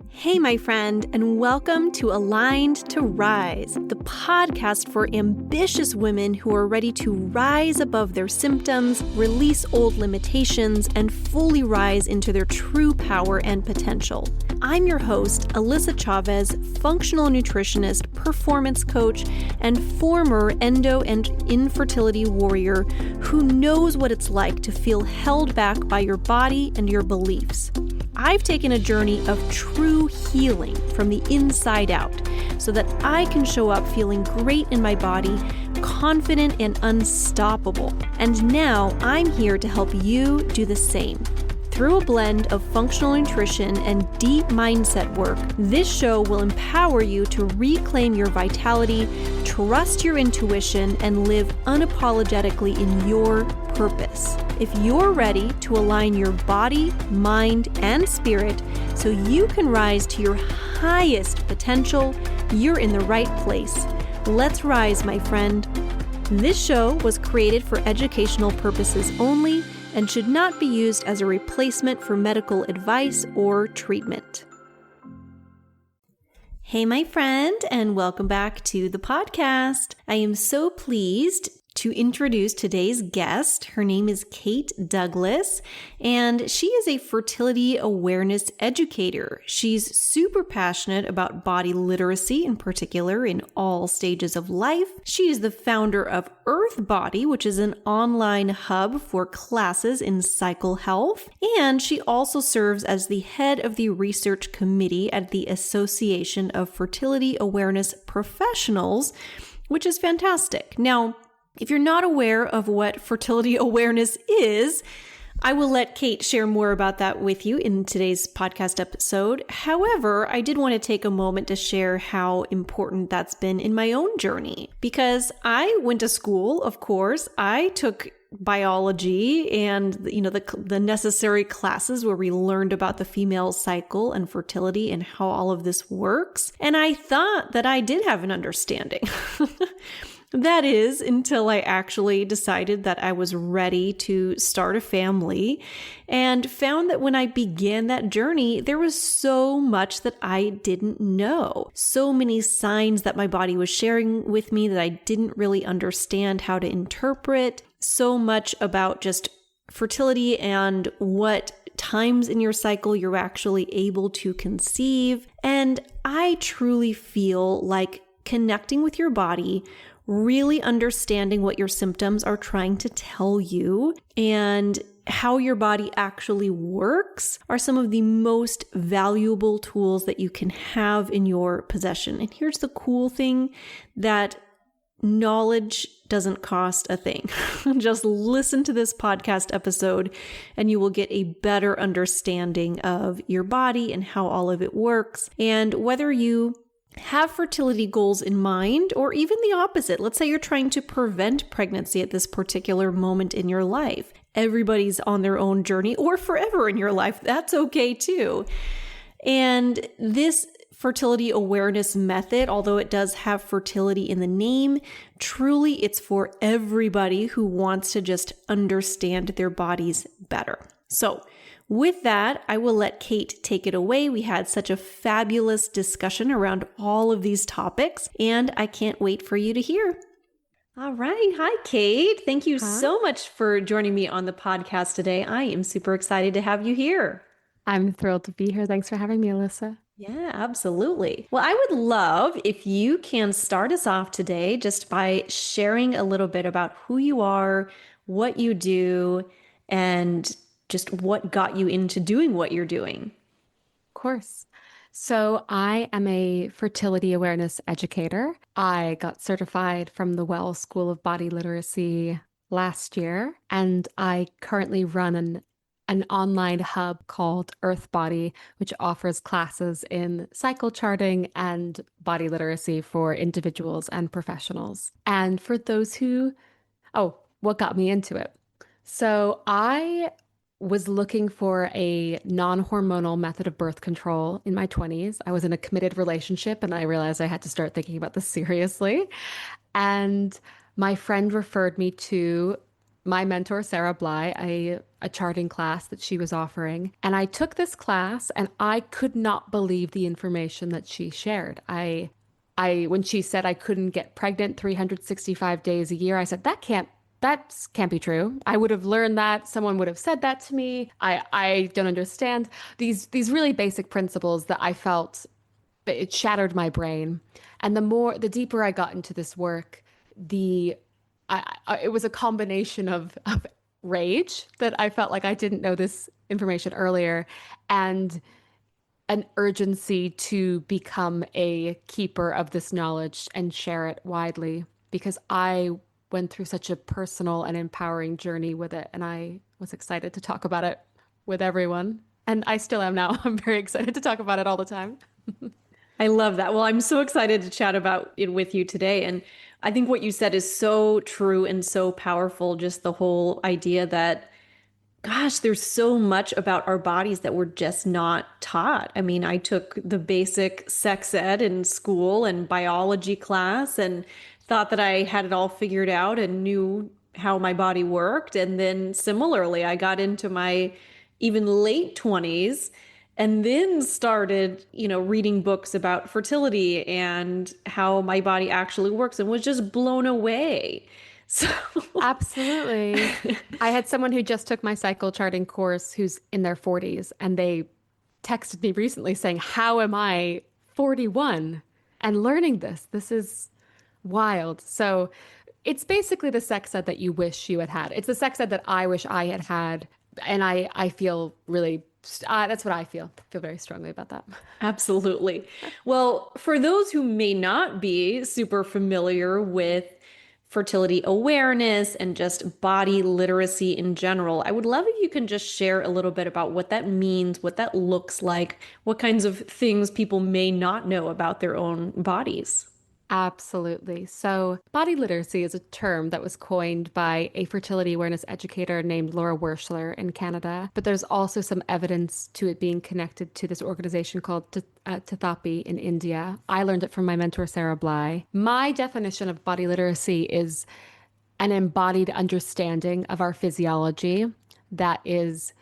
Hey, my friend, and welcome to Aligned to Rise, the podcast for ambitious women who are ready to rise above their symptoms, release old limitations, and fully rise into their true power and potential. I'm your host, Alyssa Chavez, functional nutritionist, performance coach, and former endo and infertility warrior who knows what it's like to feel held back by your body and your beliefs. I've taken a journey of true healing from the inside out so that I can show up feeling great in my body, confident and unstoppable. And now I'm here to help you do the same. Through a blend of functional nutrition and deep mindset work, this show will empower you to reclaim your vitality, trust your intuition, and live unapologetically in your purpose. If you're ready to align your body, mind, and spirit so you can rise to your highest potential, you're in the right place. Let's rise, my friend. This show was created for educational purposes only and should not be used as a replacement for medical advice or treatment. Hey, my friend, and welcome back to the podcast. I am so pleased to introduce today's guest. Her name is Kate Douglas, and she is a fertility awareness educator. She's super passionate about body literacy, in particular, in all stages of life. She is the founder of Earthbody, which is an online hub for classes in cycle health, and she also serves as the head of the research committee at the Association of Fertility Awareness Professionals, which is fantastic. Now, if you're not aware of what fertility awareness is, I will let Kate share more about that with you in today's podcast episode. However, I did want to take a moment to share how important that's been in my own journey, because I went to school, of course. I took biology and the necessary classes where we learned about the female cycle and fertility and how all of this works. And I thought that I did have an understanding. That is, until I actually decided that I was ready to start a family and found that when I began that journey, there was so much that I didn't know. So many signs that my body was sharing with me that I didn't really understand how to interpret. So much about just fertility and what times in your cycle you're actually able to conceive. And I truly feel like connecting with your body, really understanding what your symptoms are trying to tell you and how your body actually works are some of the most valuable tools that you can have in your possession. And here's the cool thing, that knowledge doesn't cost a thing. Just listen to this podcast episode and you will get a better understanding of your body and how all of it works. And whether you have fertility goals in mind, or even the opposite. Let's say you're trying to prevent pregnancy at this particular moment in your life. Everybody's on their own journey, or forever in your life. That's okay too. And this fertility awareness method, although it does have fertility in the name, truly it's for everybody who wants to just understand their bodies better. So with that, I will let Kate take it away. We had such a fabulous discussion around all of these topics, and I can't wait for you to hear. All right. Hi, Kate. Thank you so much for joining me on the podcast today. I am super excited to have you here. I'm thrilled to be here. Thanks for having me, Alyssa. Yeah, absolutely. Well, I would love if you can start us off today just by sharing a little bit about who you are, what you do, and just what got you into doing what you're doing. Of course. So I am a fertility awareness educator. I got certified from the Wells School of Body Literacy last year, and I currently run an online hub called Earthbody, which offers classes in cycle charting and body literacy for individuals and professionals. And for those what got me into it? So I was looking for a non-hormonal method of birth control in my 20s. I was in a committed relationship and I realized I had to start thinking about this seriously. And my friend referred me to my mentor, Sarah Bly, a charting class that she was offering. And I took this class and I could not believe the information that she shared. When she said I couldn't get pregnant 365 days a year, I said, that can't be true. I would have learned that. Someone would have said that to me. I don't understand these really basic principles that I felt it shattered my brain. And the deeper I got into this work, it was a combination of rage that I felt like I didn't know this information earlier, and an urgency to become a keeper of this knowledge and share it widely because I went through such a personal and empowering journey with it. And I was excited to talk about it with everyone. And I still am now. I'm very excited to talk about it all the time. I love that. Well, I'm so excited to chat about it with you today. And I think what you said is so true and so powerful. Just the whole idea that, gosh, there's so much about our bodies that we're just not taught. I mean, I took the basic sex ed in school and biology class and thought that I had it all figured out and knew how my body worked. And then similarly, I got into my even late 20s and then started, reading books about fertility and how my body actually works and was just blown away. So Absolutely. I had someone who just took my cycle charting course who's in their 40s, and they texted me recently saying, how am I 41 and learning this? This is wild. So it's basically the sex ed that you wish you had had. It's the sex ed that I wish I had had. And I feel really, that's what I feel. I feel very strongly about that. Absolutely. Well, for those who may not be super familiar with fertility awareness and just body literacy in general, I would love if you can just share a little bit about what that means, what that looks like, what kinds of things people may not know about their own bodies. Absolutely. So, body literacy is a term that was coined by a fertility awareness educator named Laura Werschler in Canada. But there's also some evidence to it being connected to this organization called Tathapi in India. I learned it from my mentor, Sarah Bly. My definition of body literacy is an embodied understanding of our physiology that is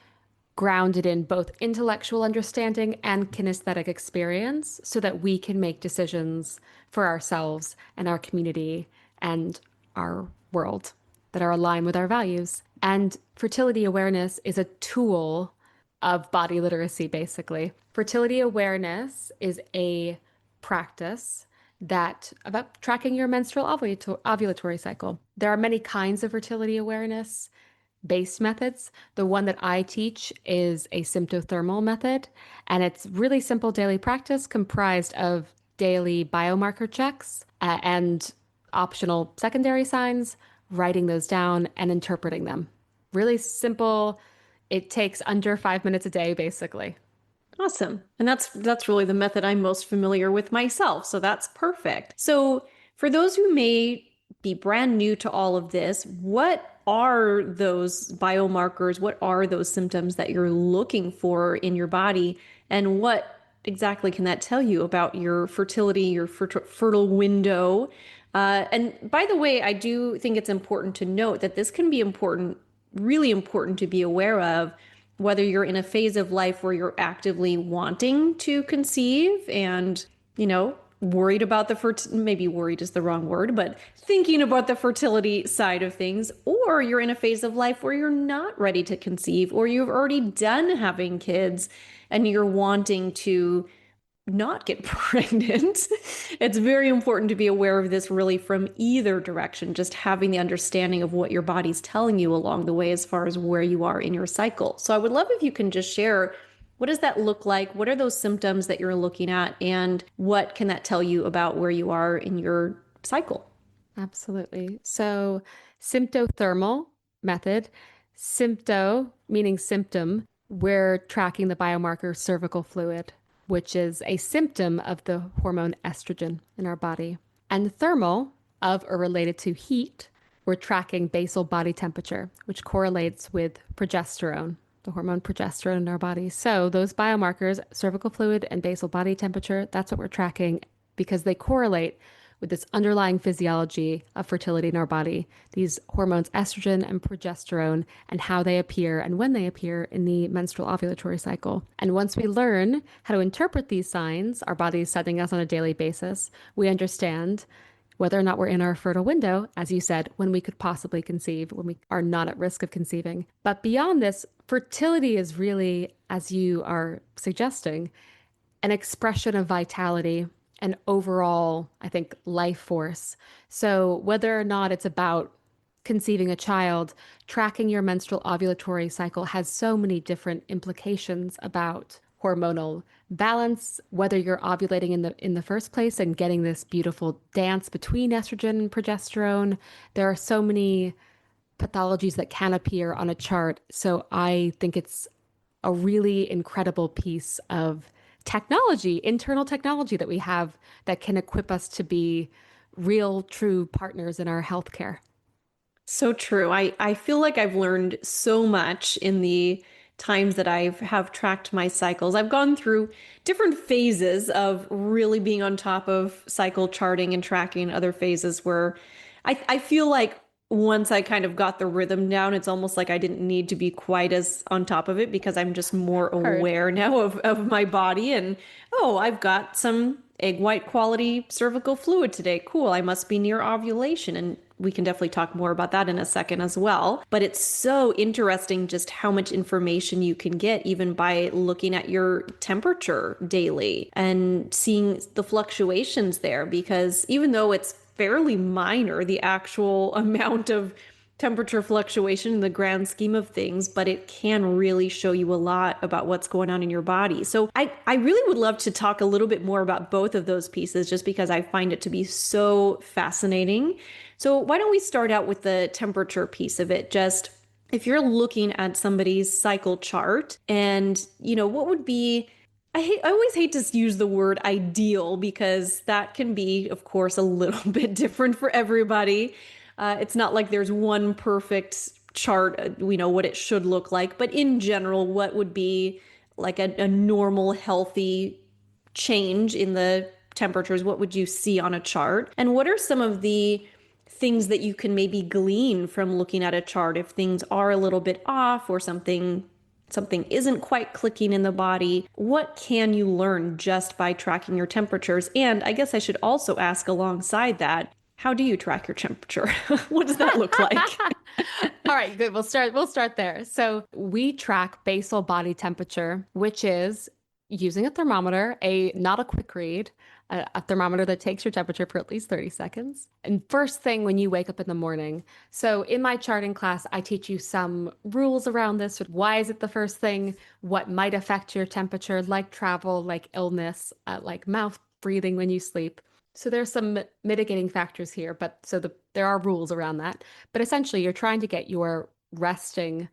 grounded in both intellectual understanding and kinesthetic experience so that we can make decisions for ourselves and our community and our world that are aligned with our values. And fertility awareness is a tool of body literacy, basically. Fertility awareness is a practice that about tracking your menstrual ovulatory cycle. There are many kinds of fertility awareness based methods. The one that I teach is a symptothermal method, and it's really simple daily practice comprised of daily biomarker checks and optional secondary signs, writing those down and interpreting them. Really simple. It takes under 5 minutes a day, basically. Awesome. And that's really the method I'm most familiar with myself. So that's perfect. So for those who may be brand new to all of this, what are those biomarkers? What are those symptoms that you're looking for in your body? And what exactly can that tell you about your fertility, your fertile window? And by the way, I do think it's important to note that this can be important, really important to be aware of, whether you're in a phase of life where you're actively wanting to conceive and, worried about maybe worried is the wrong word, but thinking about the fertility side of things, or you're in a phase of life where you're not ready to conceive, or you've already done having kids and you're wanting to not get pregnant. It's very important to be aware of this really from either direction, just having the understanding of what your body's telling you along the way as far as where you are in your cycle. So I would love if you can just share, what does that look like? What are those symptoms that you're looking at? And what can that tell you about where you are in your cycle? Absolutely. So, symptothermal method, sympto meaning symptom, we're tracking the biomarker cervical fluid, which is a symptom of the hormone estrogen in our body. And thermal, of or related to heat, we're tracking basal body temperature, which correlates with progesterone, the hormone progesterone in our body. So those biomarkers, cervical fluid and basal body temperature, that's what we're tracking because they correlate with this underlying physiology of fertility in our body, these hormones, estrogen and progesterone, and how they appear and when they appear in the menstrual ovulatory cycle. And once we learn how to interpret these signs our body is sending us on a daily basis, we understand whether or not we're in our fertile window, as you said, when we could possibly conceive, when we are not at risk of conceiving. But beyond this, fertility is really, as you are suggesting, an expression of vitality and overall, I think, life force. So whether or not it's about conceiving a child, tracking your menstrual ovulatory cycle has so many different implications about hormonal balance, whether you're ovulating in the first place and getting this beautiful dance between estrogen and progesterone. There are so many pathologies that can appear on a chart. So I think it's a really incredible piece of technology, internal technology that we have that can equip us to be real, true partners in our healthcare. So true. I feel like I've learned so much in the times that I have tracked my cycles. I've gone through different phases of really being on top of cycle charting and tracking, other phases where I feel like once I kind of got the rhythm down, it's almost like I didn't need to be quite as on top of it because I'm just more Heard. aware now of my body. And oh, I've got some egg white quality cervical fluid today. Cool. I must be near ovulation. And we can definitely talk more about that in a second as well. But it's so interesting just how much information you can get even by looking at your temperature daily and seeing the fluctuations there. Because even though it's fairly minor, the actual amount of temperature fluctuation in the grand scheme of things, but it can really show you a lot about what's going on in your body. So I really would love to talk a little bit more about both of those pieces just because I find it to be so fascinating. So why don't we start out with the temperature piece of it? Just if you're looking at somebody's cycle chart and, what would be I always hate to use the word ideal because that can be, of course, a little bit different for everybody. It's not like there's one perfect chart, we know what it should look like, but in general, what would be like a normal, healthy change in the temperatures? What would you see on a chart? And what are some of the things that you can maybe glean from looking at a chart if things are a little bit off or something isn't quite clicking in the body? What can you learn just by tracking your temperatures? And I guess I should also ask alongside that, how do you track your temperature? What does that look like? All right, good. We'll start there. So we track basal body temperature, which is using a thermometer, not a quick read, a thermometer that takes your temperature for at least 30 seconds. And first thing when you wake up in the morning. So in my charting class, I teach you some rules around this. Why is it the first thing? What might affect your temperature, like travel, like illness, like mouth breathing when you sleep. So there's some mitigating factors here, but there are rules around that. But essentially, you're trying to get your resting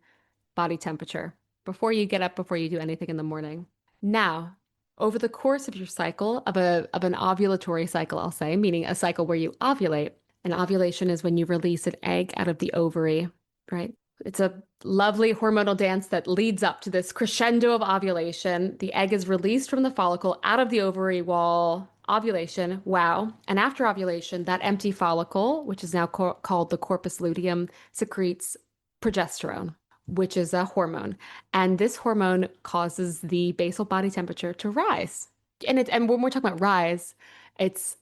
body temperature before you get up, before you do anything in the morning. Now, over the course of your cycle, of an ovulatory cycle, I'll say, meaning a cycle where you ovulate, and ovulation is when you release an egg out of the ovary, right? It's a lovely hormonal dance that leads up to this crescendo of ovulation. The egg is released from the follicle out of the ovary wall. Ovulation, wow. And after ovulation, that empty follicle, which is now called the corpus luteum, secretes progesterone, which is a hormone. And this hormone causes the basal body temperature to rise. And when we're talking about rise, it's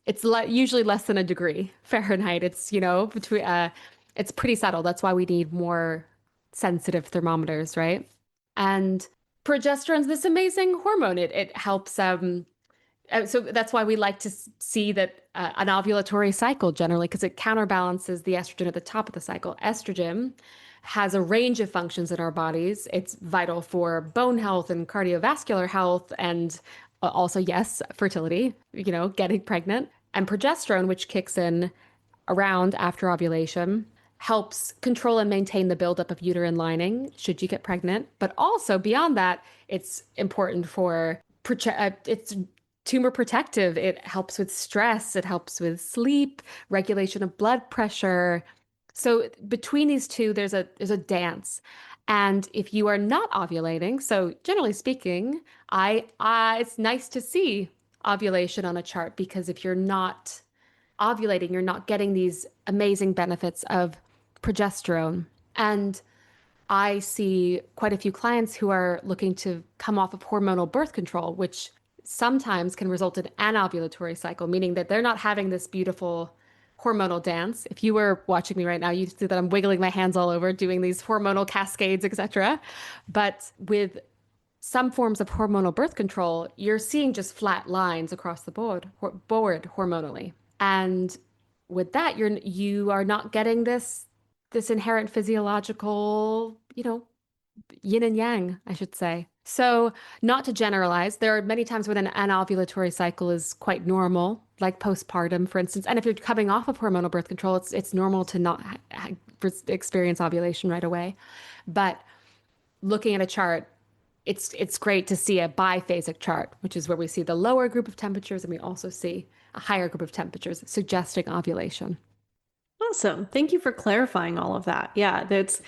usually less than a degree Fahrenheit. It's, it's pretty subtle. That's why we need more sensitive thermometers, right? And progesterone's this amazing hormone. It helps so that's why we like to see that an ovulatory cycle generally, because it counterbalances the estrogen at the top of the cycle. Estrogen has a range of functions in our bodies. It's vital for bone health and cardiovascular health, and also, yes, fertility, getting pregnant. And progesterone, which kicks in around after ovulation, helps control and maintain the buildup of uterine lining should you get pregnant. But also beyond that, it's important for it's tumor protective. It helps with stress. It helps with sleep, regulation of blood pressure. So between these two, there's a dance. And if you are not ovulating, so generally speaking, it's nice to see ovulation on a chart because if you're not ovulating, you're not getting these amazing benefits of progesterone. And I see quite a few clients who are looking to come off of hormonal birth control, which sometimes can result in an ovulatory cycle, meaning that they're not having this beautiful hormonal dance. If you were watching me right now, you'd see that I'm wiggling my hands all over, doing these hormonal cascades, etc. But with some forms of hormonal birth control, you're seeing just flat lines across the board hormonally. And with that, you are not getting this inherent physiological, yin and yang, I should say. So, not to generalize, there are many times when an anovulatory cycle is quite normal, like postpartum, for instance. And if you're coming off of hormonal birth control, it's normal to not experience ovulation right away. But looking at a chart, it's great to see a biphasic chart, which is where we see the lower group of temperatures and we also see a higher group of temperatures, suggesting ovulation. Awesome. Thank you for clarifying all of that. Yeah, it's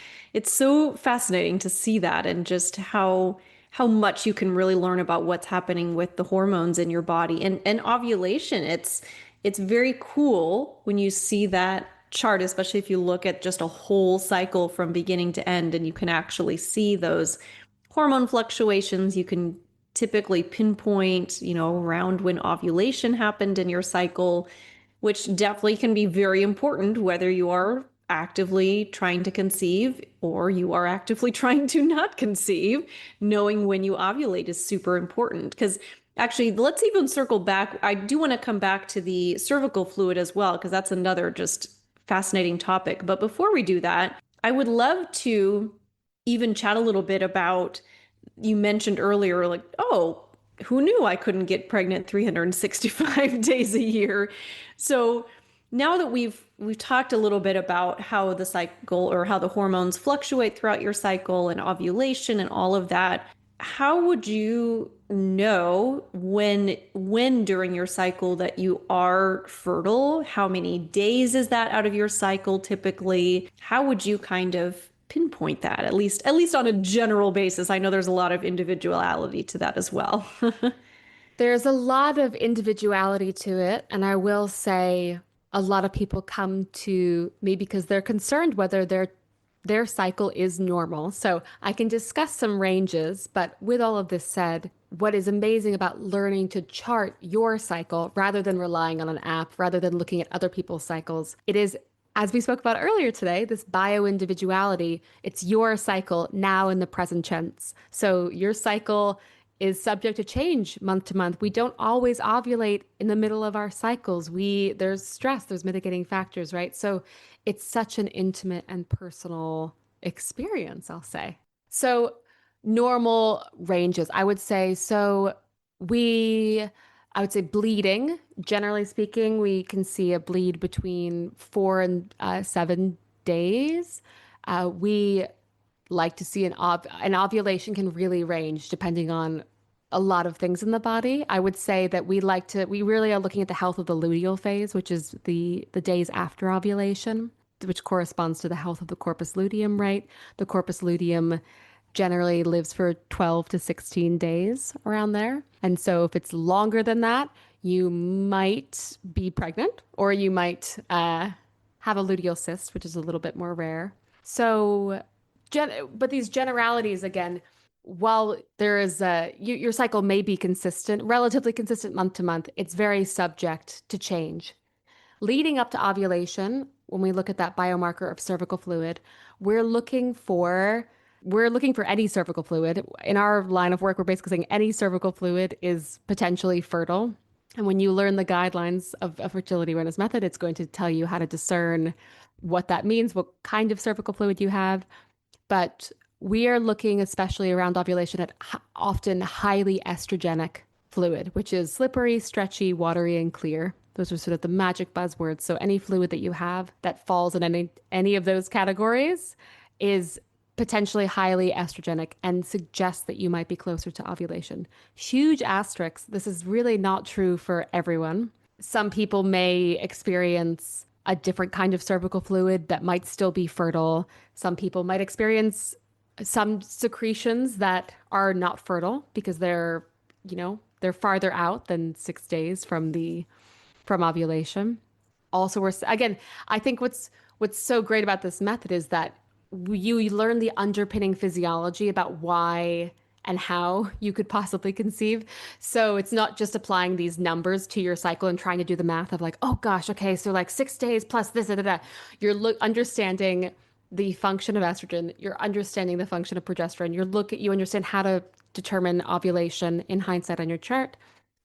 so fascinating to see that and just how much you can really learn about what's happening with the hormones in your body and ovulation. It's very cool when you see that chart, especially if you look at just a whole cycle from beginning to end and you can actually see those hormone fluctuations. You can typically pinpoint, around when ovulation happened in your cycle, which definitely can be very important whether you are actively trying to conceive or you are actively trying to not conceive. Knowing when you ovulate is super important because actually, let's even circle back. I do want to come back to the cervical fluid as well, because that's another just fascinating topic. But before we do that, I would love to even chat a little bit about, you mentioned earlier, like, oh, who knew I couldn't get pregnant 365 days a year? So now that we've talked a little bit about how the cycle or how the hormones fluctuate throughout your cycle and ovulation and all of that, how would you know when during your cycle that you are fertile? How many days is that out of your cycle typically? How would you kind of pinpoint that, at least on a general basis? I know there's a lot of individuality to that as well. There's a lot of individuality to it, and I will say a lot of people come to me because they're concerned whether their cycle is normal. So I can discuss some ranges, but with all of this said, what is amazing about learning to chart your cycle rather than relying on an app, rather than looking at other people's cycles, it is, as we spoke about earlier today, this bio-individuality. It's your cycle now in the present tense. So your cycle is subject to change month to month. We don't always ovulate in the middle of our cycles. There's stress, there's mitigating factors, right? So it's such an intimate and personal experience, I'll say. So normal ranges, I would say. I would say bleeding, generally speaking, we can see a bleed between 4 and 7 days. We like to see an ovulation can really range depending on a lot of things in the body. I would say that we really are looking at the health of the luteal phase, which is the days after ovulation, which corresponds to the health of the corpus luteum, right? The corpus luteum generally lives for 12 to 16 days around there. And so if it's longer than that, you might be pregnant or you might have a luteal cyst, which is a little bit more rare. So, but these generalities, again, while your cycle may be consistent, relatively consistent month to month, it's very subject to change. Leading up to ovulation, when we look at that biomarker of cervical fluid, we're looking for any cervical fluid. In our line of work, we're basically saying any cervical fluid is potentially fertile. And when you learn the guidelines of a fertility awareness method, it's going to tell you how to discern what that means, what kind of cervical fluid you have. But we are looking, especially around ovulation, at often highly estrogenic fluid, which is slippery, stretchy, watery, and clear. Those are sort of the magic buzzwords. So any fluid that you have that falls in any of those categories is potentially highly estrogenic and suggests that you might be closer to ovulation. Huge asterisks. This is really not true for everyone. Some people may experience a different kind of cervical fluid that might still be fertile. Some people might experience some secretions that are not fertile because they're farther out than 6 days from ovulation. also we're again, I think what's so great about this method is that you learn the underpinning physiology about why and how you could possibly conceive. So it's not just applying these numbers to your cycle and trying to do the math of like, oh gosh, okay, so like 6 days plus this, da, da, da. You're understanding the function of estrogen. You're understanding the function of progesterone. You understand how to determine ovulation in hindsight on your chart.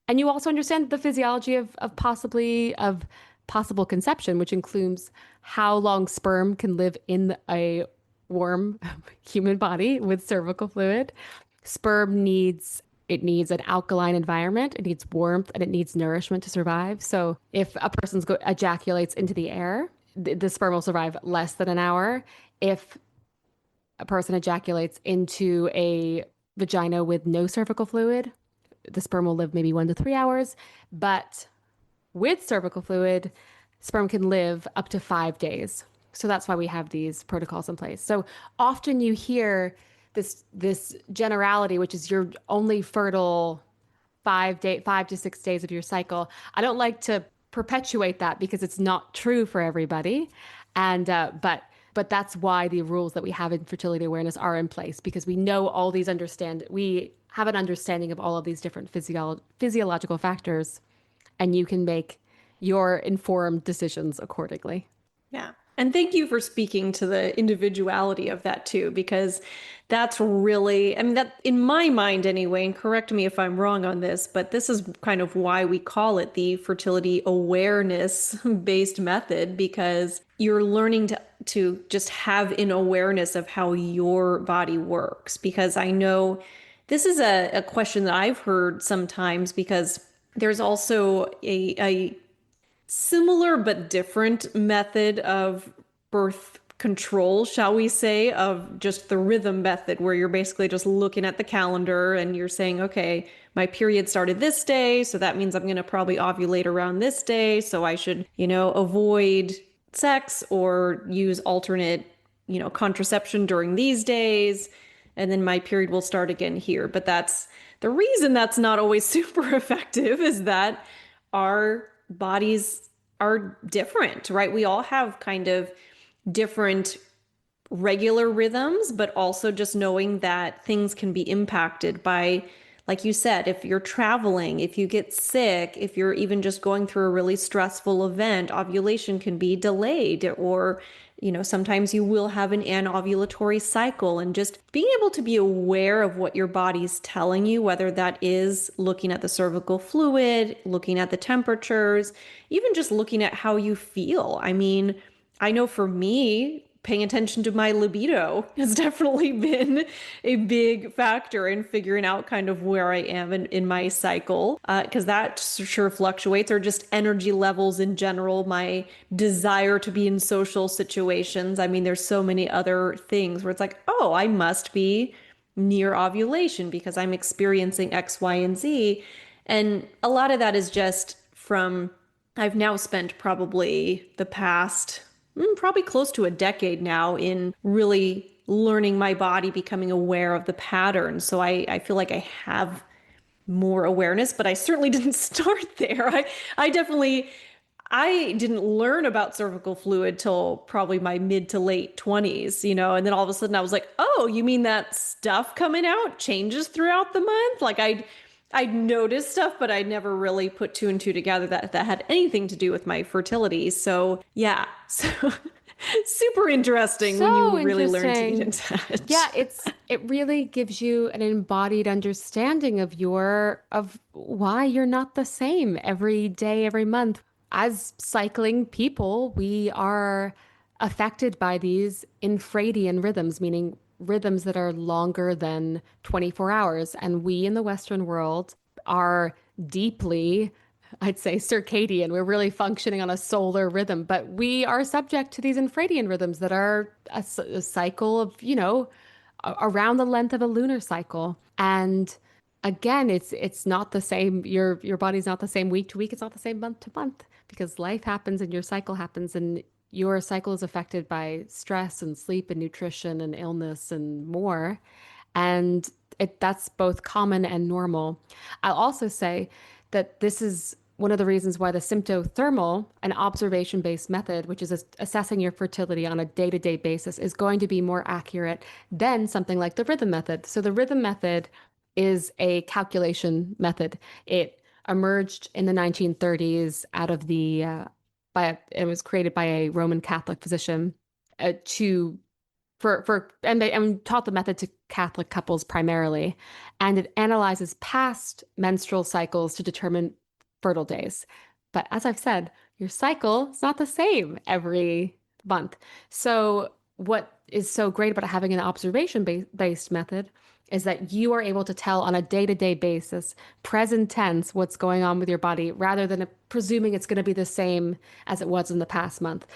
And you also understand the physiology of possible conception, which includes how long sperm can live in a warm human body with cervical fluid. Sperm needs an alkaline environment, it needs warmth, and it needs nourishment to survive. So if a person ejaculates into the air, the sperm will survive less than an hour. If a person ejaculates into a vagina with no cervical fluid, the sperm will live maybe 1 to 3 hours. But with cervical fluid, sperm can live up to 5 days. So that's why we have these protocols in place. So often you hear this generality, which is you're only fertile 5 to 6 days of your cycle. I don't like to perpetuate that because it's not true for everybody, and but that's why the rules that we have in fertility awareness are in place, because we have an understanding of all of these different physiological factors, and you can make your informed decisions accordingly. Yeah. And thank you for speaking to the individuality of that too, because that's really, I mean, that in my mind anyway, and correct me if I'm wrong on this, but this is kind of why we call it the fertility awareness based method, because you're learning to just have an awareness of how your body works. Because I know this is a question that I've heard sometimes, because there's also a similar but different method of birth control, shall we say, of just the rhythm method, where you're basically just looking at the calendar and you're saying, okay, my period started this day, so that means I'm going to probably ovulate around this day, so I should, avoid sex or use alternate, contraception during these days, and then my period will start again here. But that's the reason that's not always super effective, is that our bodies are different, right? We all have kind of different regular rhythms, but also just knowing that things can be impacted by, like you said, if you're traveling, if you get sick, if you're even just going through a really stressful event, ovulation can be delayed, or sometimes you will have an anovulatory cycle. And just being able to be aware of what your body's telling you, whether that is looking at the cervical fluid, looking at the temperatures, even just looking at how you feel. I mean, I know for me, paying attention to my libido has definitely been a big factor in figuring out kind of where I am in my cycle, because that sure fluctuates, or just energy levels in general, my desire to be in social situations. I mean, there's so many other things where it's like, oh, I must be near ovulation because I'm experiencing X, Y, and Z. And a lot of that is just from, I've now spent probably the past probably close to a decade now in really learning my body, becoming aware of the patterns. So I feel like I have more awareness, but I certainly didn't start there. I didn't learn about cervical fluid till probably my mid to late 20s, and then all of a sudden I was like, oh, you mean that stuff coming out changes throughout the month? Like I'd noticed stuff, but I never really put two and two together that had anything to do with my fertility. So yeah, so super interesting when So you really learn to get interesting. into that. Yeah, it really gives you an embodied understanding of why you're not the same every day, every month. As cycling people, we are affected by these infradian rhythms, meaning rhythms that are longer than 24 hours. And we in the Western world are deeply, I'd say, circadian. We're really functioning on a solar rhythm, but we are subject to these infradian rhythms that are a cycle of, around the length of a lunar cycle. And again, it's not the same. Your body's not the same week to week. It's not the same month to month, because life happens and your cycle happens, and your cycle is affected by stress and sleep and nutrition and illness and more. And that's both common and normal. I'll also say that this is one of the reasons why the symptothermal, an observation-based method, which is assessing your fertility on a day-to-day basis, is going to be more accurate than something like the rhythm method. So the rhythm method is a calculation method. It emerged in the 1930s out of it was created by a Roman Catholic physician to and taught the method to Catholic couples primarily, and it analyzes past menstrual cycles to determine fertile days. But as I've said, your cycle is not the same every month. So what is so great about having an observation based method is that you are able to tell on a day-to-day basis, present tense, what's going on with your body rather than presuming it's going to be the same as it was in the past month.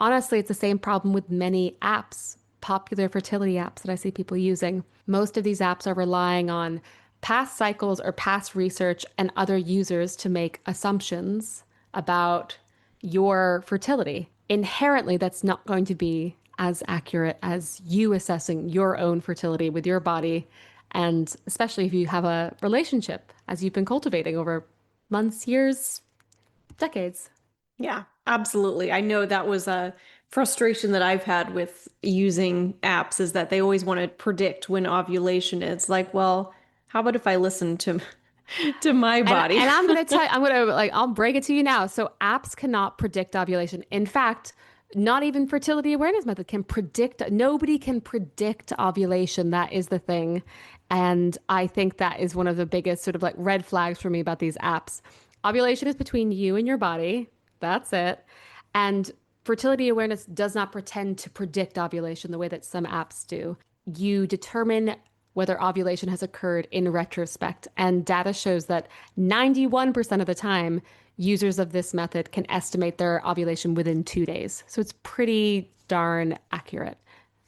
Honestly, it's the same problem with many apps, popular fertility apps that I see people using. Most of these apps are relying on past cycles or past research and other users to make assumptions about your fertility. Inherently, that's not going to be as accurate as you assessing your own fertility with your body. And especially if you have a relationship as you've been cultivating over months, years, decades. Yeah, absolutely. I know that was a frustration that I've had with using apps is that they always want to predict when ovulation is. Like, well, how about if I listen to to my And body? and I'm gonna tell you, I'm gonna like I'll break it to you now. So apps cannot predict ovulation. In fact, not even fertility awareness method can predict. Nobody can predict ovulation. That is the thing. And I think that is one of the biggest sort of like red flags for me about these apps. Ovulation is between you and your body. That's it. And fertility awareness does not pretend to predict ovulation the way that some apps do. You determine whether ovulation has occurred in retrospect. And data shows that 91% of the time, users of this method can estimate their ovulation within 2 days. So it's pretty darn accurate.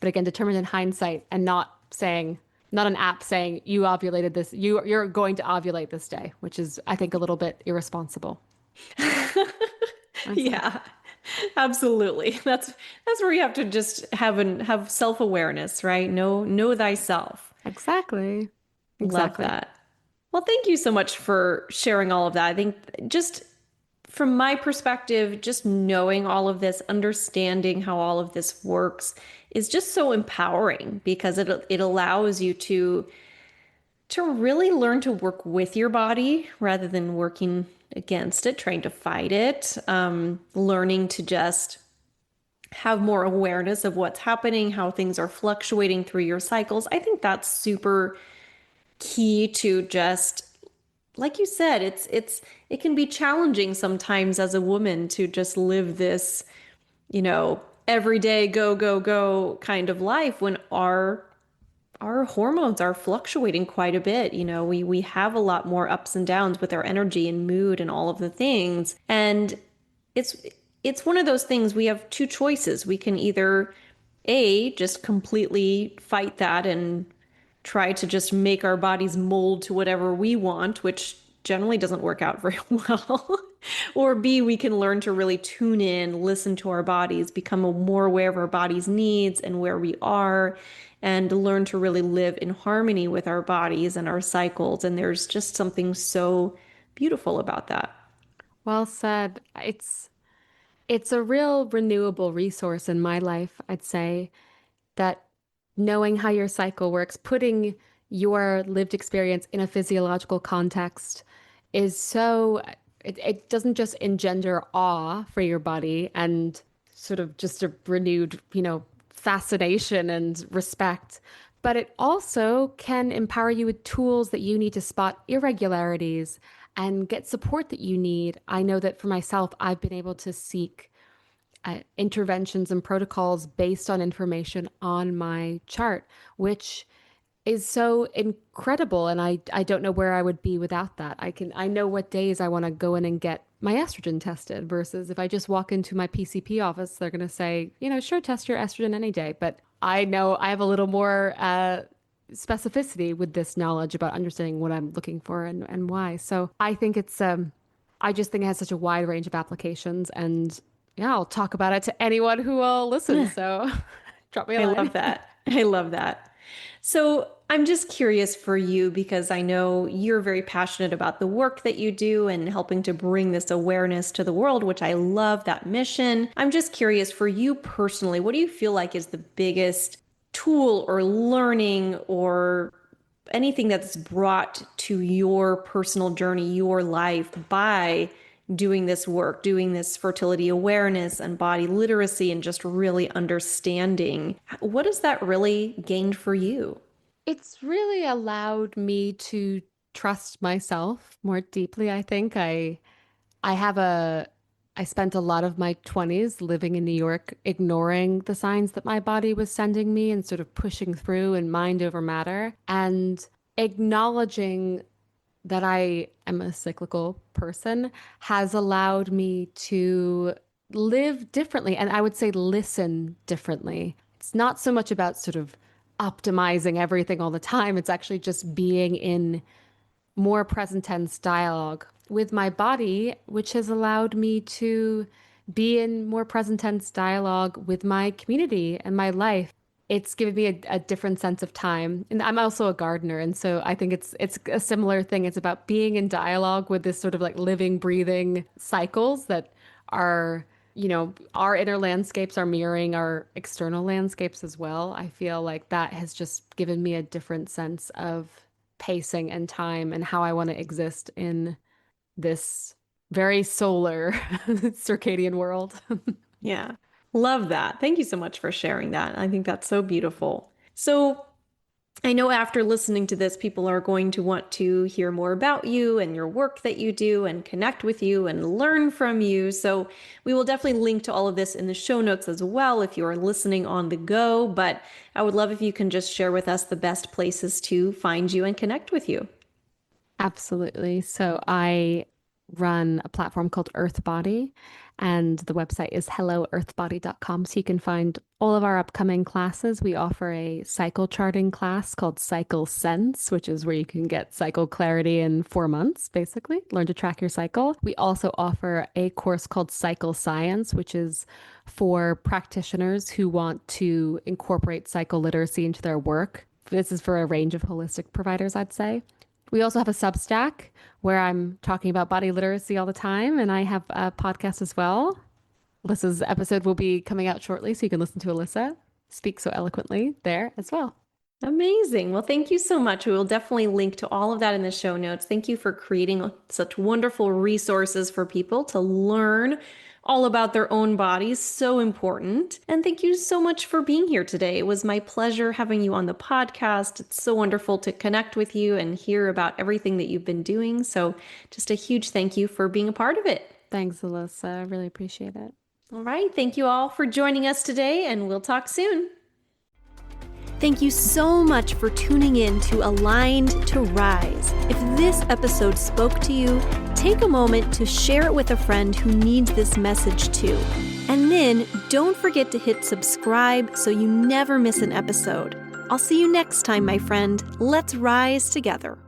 But again, determined in hindsight and not an app saying you ovulated this, you're going to ovulate this day, which is, I think, a little bit irresponsible. Yeah, absolutely. That's where you have to just have self-awareness, right? Know thyself. Exactly. Love Exactly. that. Well, thank you so much for sharing all of that. I think just from my perspective, just knowing all of this, understanding how all of this works is just so empowering because it allows you to really learn to work with your body rather than working against it, trying to fight it, learning to just have more awareness of what's happening, how things are fluctuating through your cycles. I think that's super key to just like you said, it can be challenging sometimes as a woman to just live this, everyday go go go kind of life when our hormones are fluctuating quite a bit. We have a lot more ups and downs with our energy and mood and all of the things. And it's it's one of those things we have two choices. We can either just completely fight that and try to just make our bodies mold to whatever we want, which generally doesn't work out very well. Or B, we can learn to really tune in, listen to our bodies, become more aware of our body's needs and where we are, and learn to really live in harmony with our bodies and our cycles. And there's just something so beautiful about that. Well said. It's a real renewable resource in my life, I'd say, that knowing how your cycle works, putting your lived experience in a physiological context is it doesn't just engender awe for your body and sort of just a renewed, fascination and respect, but it also can empower you with tools that you need to spot irregularities and get support that you need. I know that for myself, I've been able to seek interventions and protocols based on information on my chart, which is so incredible. And I don't know where I would be without that. I know what days I want to go in and get my estrogen tested versus if I just walk into my PCP office, they're going to say, sure, test your estrogen any day. But I know I have a little more specificity with this knowledge about understanding what I'm looking for and why. So I think I just think it has such a wide range of applications and yeah, I'll talk about it to anyone who will listen. So drop me a I line. love that. I love that. So I'm just curious for you because I know you're very passionate about the work that you do and helping to bring this awareness to the world, which I love that mission. I'm just curious for you personally, what do you feel like is the biggest tool or learning or anything that's brought to your personal journey, your life by doing this work, doing this fertility awareness and body literacy and just really understanding? What has that really gained for you? It's really allowed me to trust myself more deeply, I think. I have a I spent a lot of my 20s living in New York, ignoring the signs that my body was sending me and sort of pushing through and mind over matter and acknowledging that I am a cyclical person has allowed me to live differently. And I would say listen differently. It's not so much about sort of optimizing everything all the time. It's actually just being in more present tense dialogue with my body, which has allowed me to be in more present tense dialogue with my community and my life. It's given me a different sense of time. And I'm also a gardener, and so I think it's a similar thing. It's about being in dialogue with this sort of like living, breathing cycles that are, our inner landscapes are mirroring our external landscapes as well. I feel like that has just given me a different sense of pacing and time and how I want to exist in this very solar circadian world. Yeah. Love that. Thank you so much for sharing that. I think that's so beautiful. So I know after listening to this, people are going to want to hear more about you and your work that you do and connect with you and learn from you. So we will definitely link to all of this in the show notes as well if you are listening on the go. But I would love if you can just share with us the best places to find you and connect with you. Absolutely. So I run a platform called Earthbody, and the website is helloearthbody.com. So you can find all of our upcoming classes. We offer a cycle charting class called Cycle Sense, which is where you can get cycle clarity in 4 months, basically, learn to track your cycle. We also offer a course called Cycle Science, which is for practitioners who want to incorporate cycle literacy into their work. This is for a range of holistic providers, I'd say. We also have a Substack where I'm talking about body literacy all the time, and I have a podcast as well. Alyssa's episode will be coming out shortly, so you can listen to Alyssa speak so eloquently there as well. Amazing. Well, thank you so much. We will definitely link to all of that in the show notes. Thank you for creating such wonderful resources for people to learn all about their own bodies. So important. And thank you so much for being here today. It was my pleasure having you on the podcast. It's so wonderful to connect with you and hear about everything that you've been doing. So just a huge thank you for being a part of it. Thanks, Alyssa. I really appreciate it. All right. Thank you all for joining us today, and we'll talk soon. Thank you so much for tuning in to Aligned to Rise. If this episode spoke to you, take a moment to share it with a friend who needs this message too. And then don't forget to hit subscribe so you never miss an episode. I'll see you next time, my friend. Let's rise together.